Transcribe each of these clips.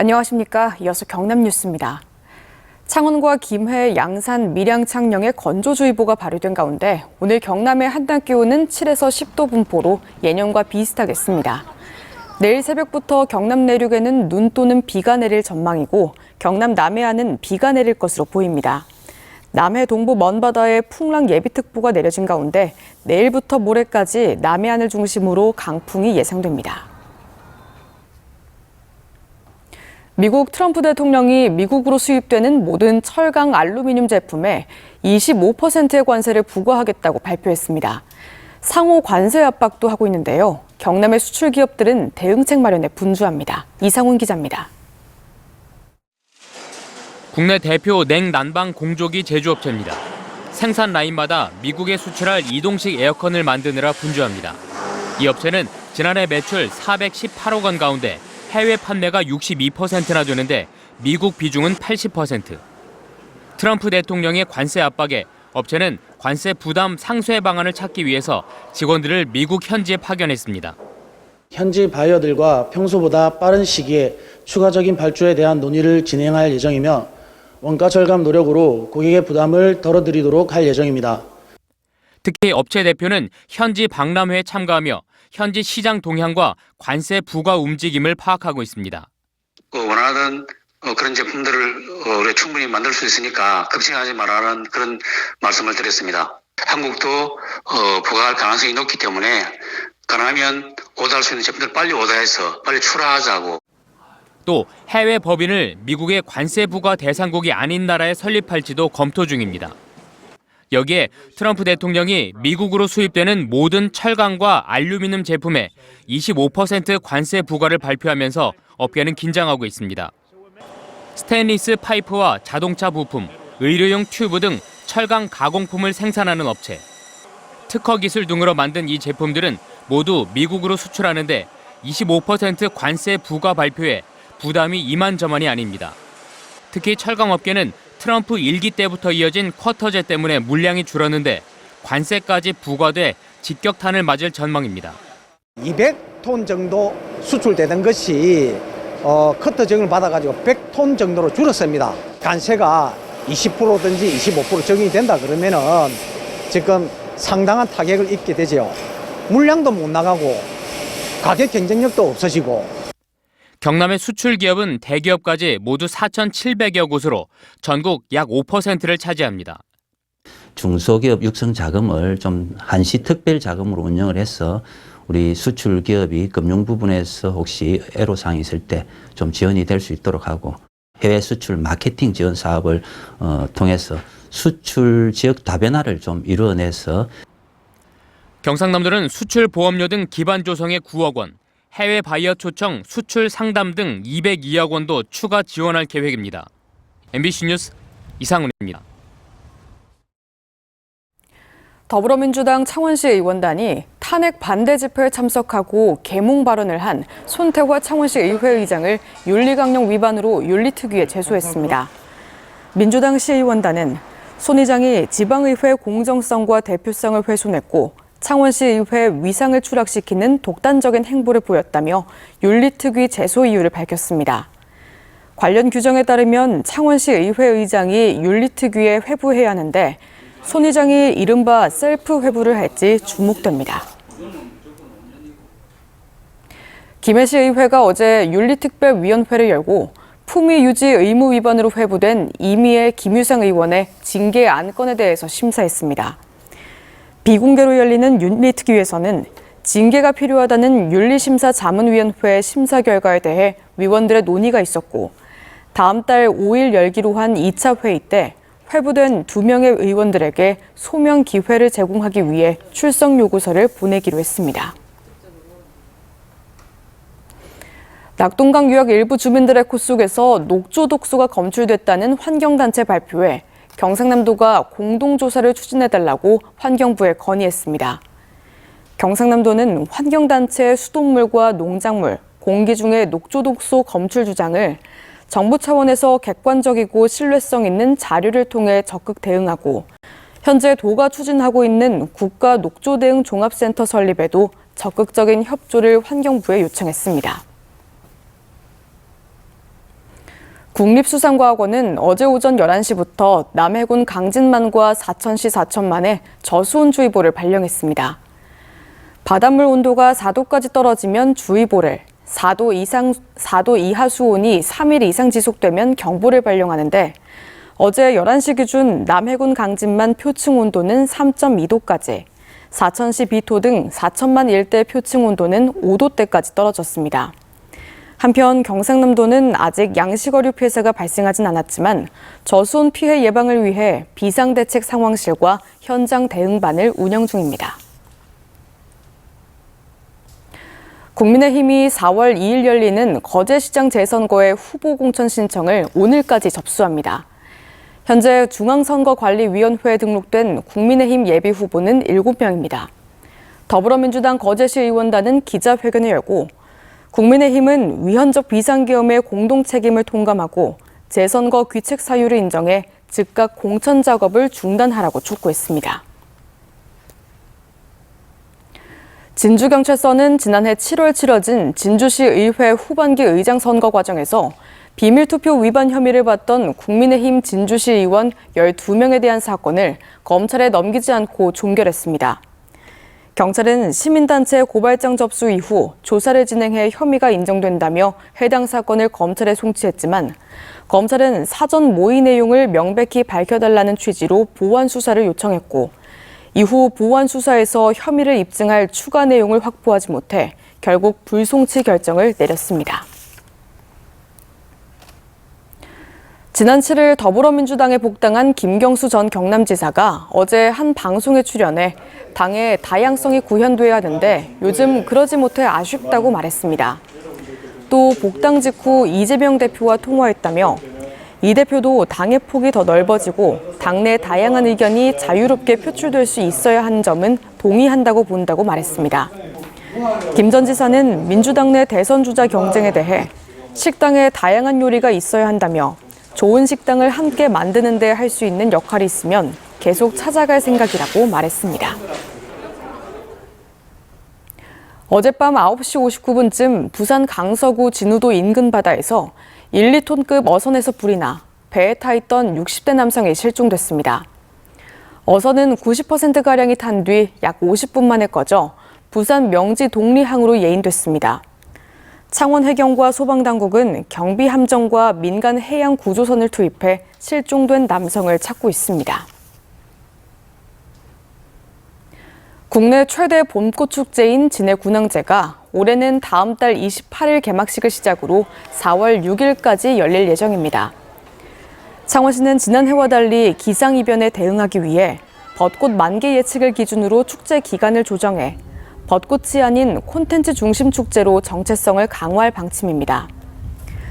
안녕하십니까. 이어서 경남 뉴스입니다. 창원과 김해, 양산, 밀양, 창녕에 건조주의보가 발효된 가운데 오늘 경남의 한낮 기온은 7에서 10도 분포로 예년과 비슷하겠습니다. 내일 새벽부터 경남 내륙에는 눈 또는 비가 내릴 전망이고 경남 남해안은 비가 내릴 것으로 보입니다. 남해 동부 먼바다에 풍랑 예비특보가 내려진 가운데 내일부터 모레까지 남해안을 중심으로 강풍이 예상됩니다. 미국 트럼프 대통령이 미국으로 수입되는 모든 철강 알루미늄 제품에 25%의 관세를 부과하겠다고 발표했습니다. 상호 관세 압박도 하고 있는데요. 경남의 수출 기업들은 대응책 마련에 분주합니다. 이상훈 기자입니다. 국내 대표 냉난방 공조기 제조업체입니다. 생산 라인마다 미국에 수출할 이동식 에어컨을 만드느라 분주합니다. 이 업체는 지난해 매출 418억 원 가운데 해외 판매가 62%나 되는데 미국 비중은 80%. 트럼프 대통령의 관세 압박에 업체는 관세 부담 상쇄 방안을 찾기 위해서 직원들을 미국 현지에 파견했습니다. 현지 바이어들과 평소보다 빠른 시기에 추가적인 발주에 대한 논의를 진행할 예정이며 원가 절감 노력으로 고객의 부담을 덜어드리도록 할 예정입니다. 특히 업체 대표는 현지 박람회에 참가하며 현지 시장 동향과 관세 부과 움직임을 파악하고 있습니다. 원하는 그런 제품들을 우리가 충분히 만들 수 있으니까 걱정하지 말라는 그런 말씀을 드렸습니다. 한국도 부과할 가능성이 높기 때문에 가능하면 오더할 수 있는 제품들 빨리 오더해서 빨리 출하하자고. 또 해외 법인을 미국의 관세 부과 대상국이 아닌 나라에 설립할지도 검토 중입니다. 여기에 트럼프 대통령이 미국으로 수입되는 모든 철강과 알루미늄 제품에 25% 관세 부과를 발표하면서 업계는 긴장하고 있습니다. 스테인리스 파이프와 자동차 부품, 의료용 튜브 등 철강 가공품을 생산하는 업체. 특허 기술 등으로 만든 이 제품들은 모두 미국으로 수출하는데 25% 관세 부과 발표에 부담이 이만저만이 아닙니다. 특히 철강업계는 트럼프 1기 때부터 이어진 쿼터제 때문에 물량이 줄었는데 관세까지 부과돼 직격탄을 맞을 전망입니다. 200톤 정도 수출되던 것이 쿼터증을 받아가지고 100톤 정도로 줄었습니다. 관세가 20%든지 25% 적용이 된다 그러면은 지금 상당한 타격을 입게 되죠. 물량도 못 나가고 가격 경쟁력도 없어지고. 경남의 수출 기업은 대기업까지 모두 4,700여 곳으로 전국 약 5%를 차지합니다. 중소기업 육성 자금을 좀 한시 특별 자금으로 운영을 해서 우리 수출 기업이 금융 부분에서 혹시 애로사항이 있을 때 좀 지원이 될 수 있도록 하고 해외 수출 마케팅 지원 사업을 통해서 수출 지역 다변화를 좀 이루어내서 경상남도는 수출 보험료 등 기반 조성에 9억 원, 해외 바이어 초청 수출 상담 등 202억 원도 추가 지원할 계획입니다. MBC 뉴스 이상훈입니다. 더불어민주당 창원시 의원단이 탄핵 반대 집회에 참석하고 계몽 발언을 한 손태화 창원시 의회의장을 윤리강령 위반으로 윤리특위에 제소했습니다. 민주당 시의원단은 손 의장이 지방의회 공정성과 대표성을 훼손했고 창원시 의회 위상을 추락시키는 독단적인 행보를 보였다며 윤리특위 제소 이유를 밝혔습니다. 관련 규정에 따르면 창원시 의회 의장이 윤리특위에 회부해야 하는데 손 의장이 이른바 셀프 회부를 할지 주목됩니다. 김해시 의회가 어제 윤리특별위원회를 열고 품위 유지 의무 위반으로 회부된 이미애 김유상 의원의 징계 안건에 대해서 심사했습니다. 비공개로 열리는 윤리특위에서는 징계가 필요하다는 윤리심사자문위원회 심사 결과에 대해 위원들의 논의가 있었고 다음 달 5일 열기로 한 2차 회의 때 회부된 2명의 의원들에게 소명 기회를 제공하기 위해 출석 요구서를 보내기로 했습니다. 낙동강 유역 일부 주민들의 코 속에서 녹조독소가 검출됐다는 환경단체 발표에 경상남도가 공동조사를 추진해달라고 환경부에 건의했습니다. 경상남도는 환경단체의 수돗물과 농작물, 공기 중의 녹조독소 검출 주장을 정부 차원에서 객관적이고 신뢰성 있는 자료를 통해 적극 대응하고 현재 도가 추진하고 있는 국가 녹조 대응 종합센터 설립에도 적극적인 협조를 환경부에 요청했습니다. 국립수산과학원은 어제 오전 11시부터 남해군 강진만과 사천시 사천만에 저수온주의보를 발령했습니다. 바닷물 온도가 4도까지 떨어지면 주의보를, 4도 이하 수온이 3일 이상 지속되면 경보를 발령하는데 어제 11시 기준 남해군 강진만 표층 온도는 3.2도까지, 사천시 비토 등 사천만 일대 표층 온도는 5도대까지 떨어졌습니다. 한편 경상남도는 아직 양식어류 폐사가 발생하진 않았지만 저수온 피해 예방을 위해 비상대책 상황실과 현장 대응반을 운영 중입니다. 국민의힘이 4월 2일 열리는 거제시장 재선거의 후보 공천 신청을 오늘까지 접수합니다. 현재 중앙선거관리위원회에 등록된 국민의힘 예비후보는 7명입니다. 더불어민주당 거제시 의원단은 기자회견을 열고 국민의힘은 위헌적 비상계엄의 공동 책임을 통감하고 재선거 귀책 사유를 인정해 즉각 공천 작업을 중단하라고 촉구했습니다. 진주경찰서는 지난해 7월 치러진 진주시 의회 후반기 의장 선거 과정에서 비밀투표 위반 혐의를 받던 국민의힘 진주시 의원 12명에 대한 사건을 검찰에 넘기지 않고 종결했습니다. 경찰은 시민단체 고발장 접수 이후 조사를 진행해 혐의가 인정된다며 해당 사건을 검찰에 송치했지만 검찰은 사전 모의 내용을 명백히 밝혀달라는 취지로 보완 수사를 요청했고 이후 보완 수사에서 혐의를 입증할 추가 내용을 확보하지 못해 결국 불송치 결정을 내렸습니다. 지난 7일 더불어민주당에 복당한 김경수 전 경남지사가 어제 한 방송에 출연해 당의 다양성이 구현돼야 하는데 요즘 그러지 못해 아쉽다고 말했습니다. 또 복당 직후 이재명 대표와 통화했다며 이 대표도 당의 폭이 더 넓어지고 당내 다양한 의견이 자유롭게 표출될 수 있어야 하는 점은 동의한다고 본다고 말했습니다. 김 전 지사는 민주당 내 대선 주자 경쟁에 대해 식당에 다양한 요리가 있어야 한다며 좋은 식당을 함께 만드는 데 할 수 있는 역할이 있으면 계속 찾아갈 생각이라고 말했습니다. 어젯밤 9시 59분쯤 부산 강서구 진우도 인근 바다에서 1, 2톤급 어선에서 불이 나 배에 타 있던 60대 남성이 실종됐습니다. 어선은 90%가량이 탄 뒤 약 50분 만에 꺼져 부산 명지 동리항으로 예인됐습니다. 창원해경과 소방당국은 경비함정과 민간 해양 구조선을 투입해 실종된 남성을 찾고 있습니다. 국내 최대 봄꽃 축제인 진해군항제가 올해는 다음 달 28일 개막식을 시작으로 4월 6일까지 열릴 예정입니다. 창원시는 지난해와 달리 기상이변에 대응하기 위해 벚꽃 만개 예측을 기준으로 축제 기간을 조정해 벚꽃이 아닌 콘텐츠 중심 축제로 정체성을 강화할 방침입니다.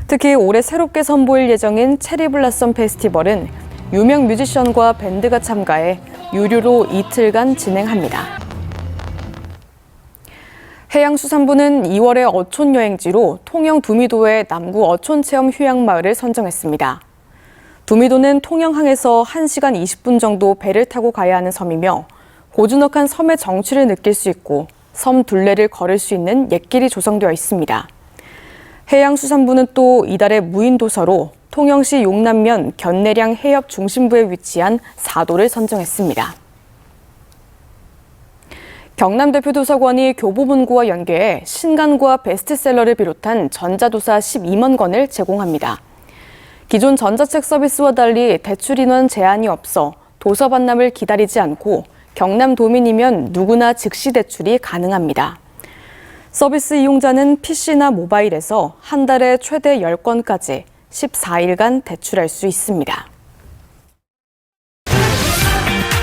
특히 올해 새롭게 선보일 예정인 체리블라썸 페스티벌은 유명 뮤지션과 밴드가 참가해 유료로 이틀간 진행합니다. 해양수산부는 2월에 어촌 여행지로 통영 두미도의 남구 어촌체험 휴양마을을 선정했습니다. 두미도는 통영항에서 1시간 20분 정도 배를 타고 가야 하는 섬이며 고즈넉한 섬의 정취를 느낄 수 있고 섬 둘레를 걸을 수 있는 옛길이 조성되어 있습니다. 해양수산부는 또 이달의 무인도서로 통영시 용남면 견내량 해협 중심부에 위치한 사도를 선정했습니다. 경남대표도서관이 교보문고와 연계해 신간과 베스트셀러를 비롯한 전자도서 12만 권을 제공합니다. 기존 전자책 서비스와 달리 대출 인원 제한이 없어 도서 반납을 기다리지 않고 경남도민이면 누구나 즉시 대출이 가능합니다. 서비스 이용자는 PC나 모바일에서 한 달에 최대 10건까지 14일간 대출할 수 있습니다.